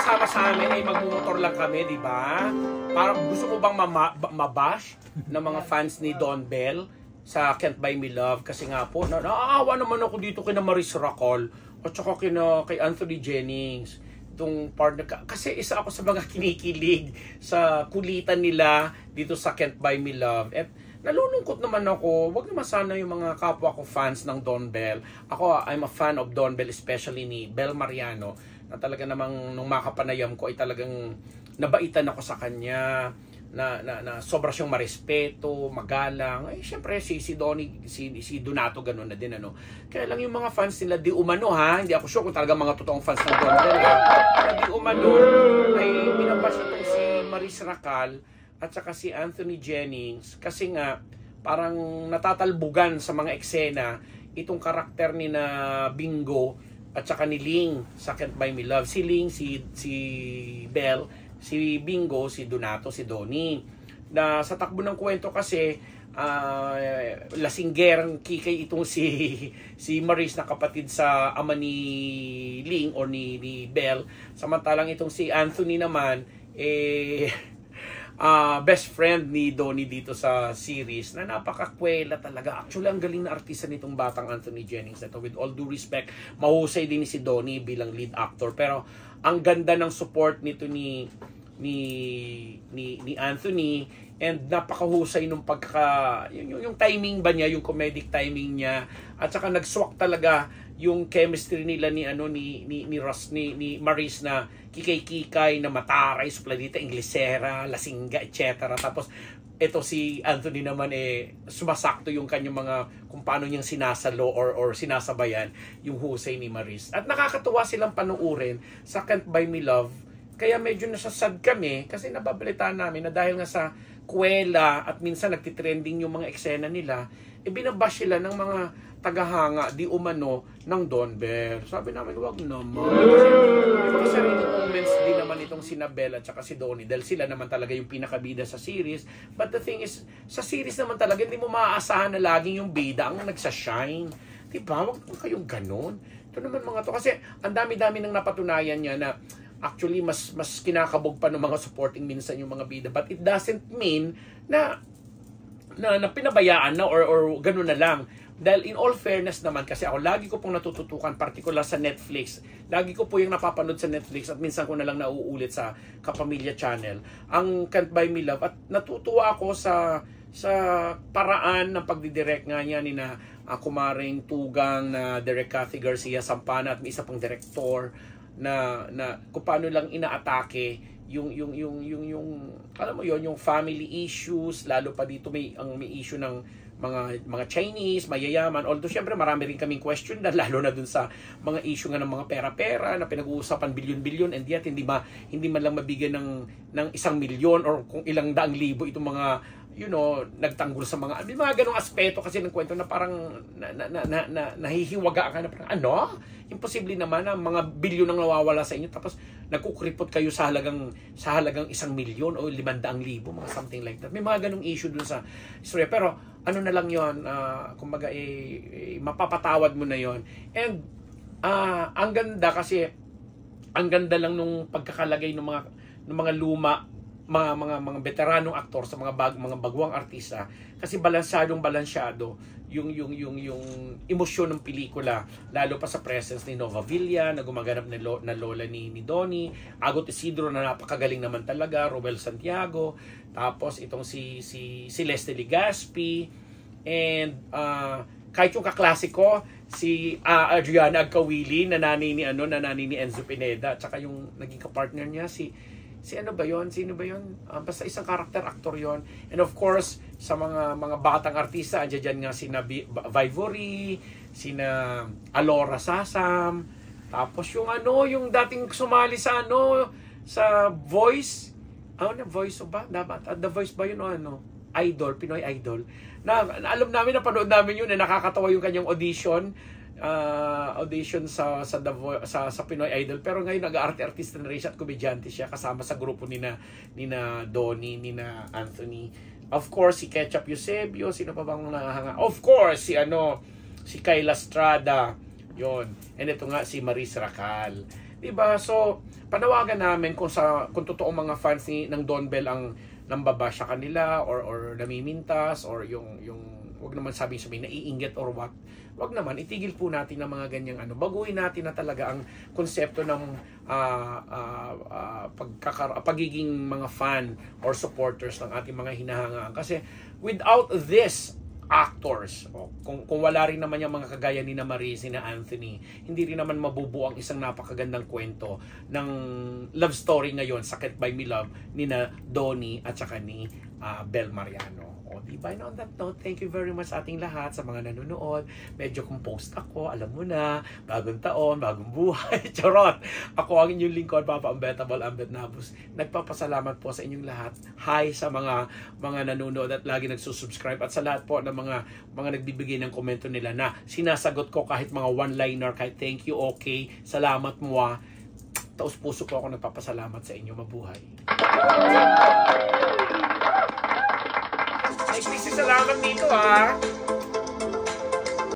sasama sa amin ay magmumotor lang kami, di ba? Parang gusto mo bang mabash ng mga fans ni Don Bell sa Can't Buy Me Love? Kasi nga po, naaawa naman ako dito kina Maris Racal at saka kay Anthony Jennings. Itong partner, kasi isa ako sa mga kinikilig sa kulitan nila dito sa Can't Buy Me Love. At nalulungkot naman ako, wag naman sana yung mga kapwa ko fans ng Don Bell. Ako, I'm a fan of Don Bell, especially ni Bel Mariano, na talaga namang nung makapanayam ko ay talagang nabaitan ako sa kanya, na sobra siyang marespeto, magalang. Ay, syempre si Donato ganun na din, ano. Kaya lang yung mga fans nila di umano, ha, hindi ako sure kung talaga mga totoong fans ng Don Bell, ha, di umano ay binabash itong si Maris Racal at saka si Anthony Jennings kasi nga parang natatalbugan sa mga eksena itong karakter ni na Bingo at saka ni Ling sa Can't Buy Me Love. Si Ling, si Belle, si Bingo, si Donato, si Donnie. Na sa takbo ng kwento kasi lasinggerang kikay itong si Maris na kapatid sa ama ni Ling or ni Belle. Samantalang itong si Anthony naman best friend ni Donnie dito sa series na napakakwela talaga. Actually, ang galing na artista nitong batang Anthony Jennings. Ito, with all due respect, mahusay din si Donnie bilang lead actor. Pero ang ganda ng support nito ni Anthony, and napakahusay nung yung timing ba niya, yung comedic timing niya, at saka nagswak talaga yung chemistry nila ni Maris na kikay-kikay, na mataray, supladita, inglesera, lasingga, etc. Tapos ito si Anthony naman sumasakto yung kanyang mga kung paano niyang sinasalo or sinasabayan yung husay ni Maris. At nakakatuwa silang panuurin sa Can't Buy Me Love. Kaya medyo nasasad kami kasi nababalitaan namin na dahil nga sa kwela at minsan nagtitrending yung mga eksena nila, binabash sila ng mga tagahanga di umano ng Don Bell. Sabi namin, wag naman. Kasi may mga sariling moments din naman itong si Belle at saka si Donnie dahil sila naman talaga yung pinakabida sa series. But the thing is, sa series naman talaga, hindi mo maaasahan na laging yung bida ang nagsashine. Diba? Wag kayong ganun. Ito naman mga to. Kasi ang dami-dami nang napatunayan niya na actually mas kinakabog pa ng mga supporting minsan yung mga bida. But it doesn't mean na pinabayaan na or ganun na lang. Dahil in all fairness naman, kasi ako lagi ko pong natututukan, particular sa Netflix, lagi ko po yung napapanood sa Netflix at minsan ko na lang nauulit sa Kapamilya Channel, ang Can't Buy Me Love. At natutuwa ako sa paraan ng pagdidirect nga niya ni na kumaring tugang na Direk Cathy Garcia Sampana at may isa pang direktor na kung paano lang inaatake yung alam mo yon, yung family issues, lalo pa dito may issue ng mga Chinese, mayayaman. Although syempre marami rin kaming question na lalo na dun sa mga issue nga ng mga pera-pera na pinag-uusapan bilyon-bilyon, and yet hindi man lang mabigyan ng 1 milyon or kung ilang daang libo itong mga nagtanggol sa mga ganong aspeto kasi ng kwento na parang nahihiwaga ka na parang imposible naman na mga bilyon ang nawawala sa inyo tapos nagkukripot kayo sa halagang 1 milyon o 500,000, mga something like that. May mga ganong issue dun sa story. Pero ano na lang yun, kumbaga mapapatawad mo na yon. And ang ganda kasi ang ganda lang nung pagkakalagay ng mga luma, mga veteranong aktor sa mga baguang artista kasi balansyado yung emosyon ng pelikula, lalo pa sa presence ni Nova Villa na gumaganap na lola ni Donnie, Agot Isidro na napakagaling naman talaga, Romel Santiago, tapos itong si Leslie Legaspi, and kahit yung kaklasiko si Adriana Agkawili na nanay ni Enzo Pineda, at saka yung naging kapartner niya sino ba yon? Basta isang character actor yon. And of course, sa mga batang artista, andyan nga sina Vivory, sina Alora Sasam, tapos yung dating sumali sa sa Voice, Voice ba? Dapat The Voice ba yun Idol, Pinoy Idol. Na alam namin, napanood namin yun, na nakakatawa yung kanyang audition sa Pinoy Idol, pero ngayon nag-arte-artista na rin siya at komedyante siya kasama sa grupo ni na Donnie, ni na Anthony. Of course, si Ketchup Eusebio, sino pa bang nahanga? Of course, si Kayla Estrada, Yon. And ito nga si Maris Racal. Diba? So, panawagan namin kung totoong mga fans ng Don Bell ang nambaba sa kanila or namimintas or yung wag naman sabihin naiinggit or what. Wag naman, itigil po natin ang mga ganyang baguhin natin na talaga ang konsepto ng pagiging mga fan or supporters ng ating mga hinahangaan. Kasi without this actors, kung wala rin naman yung mga kagaya ni na Maris, ni na Anthony, hindi rin naman mabubuo ang isang napakagandang kwento ng love story ngayon, Sakit by Me Love, ni na Donnie at saka ni Bel Mariano. O, diba? And on that note, thank you very much sa ating lahat, sa mga nanonood. Medyo composed ako, alam mo na, bagong taon, bagong buhay, charot. Ako ang inyong lingkod, Papa Unbettable, Ambet Nabus. Nagpapasalamat po sa inyong lahat. Hi sa mga nanonood at lagi nagsusubscribe at sa lahat po ng mga nagbibigay ng komento nila na sinasagot ko kahit mga one-liner, kahit thank you, okay, salamat mo taos puso po ako nagpapasalamat sa inyo. Mabuhay. Ay, please, salamat dito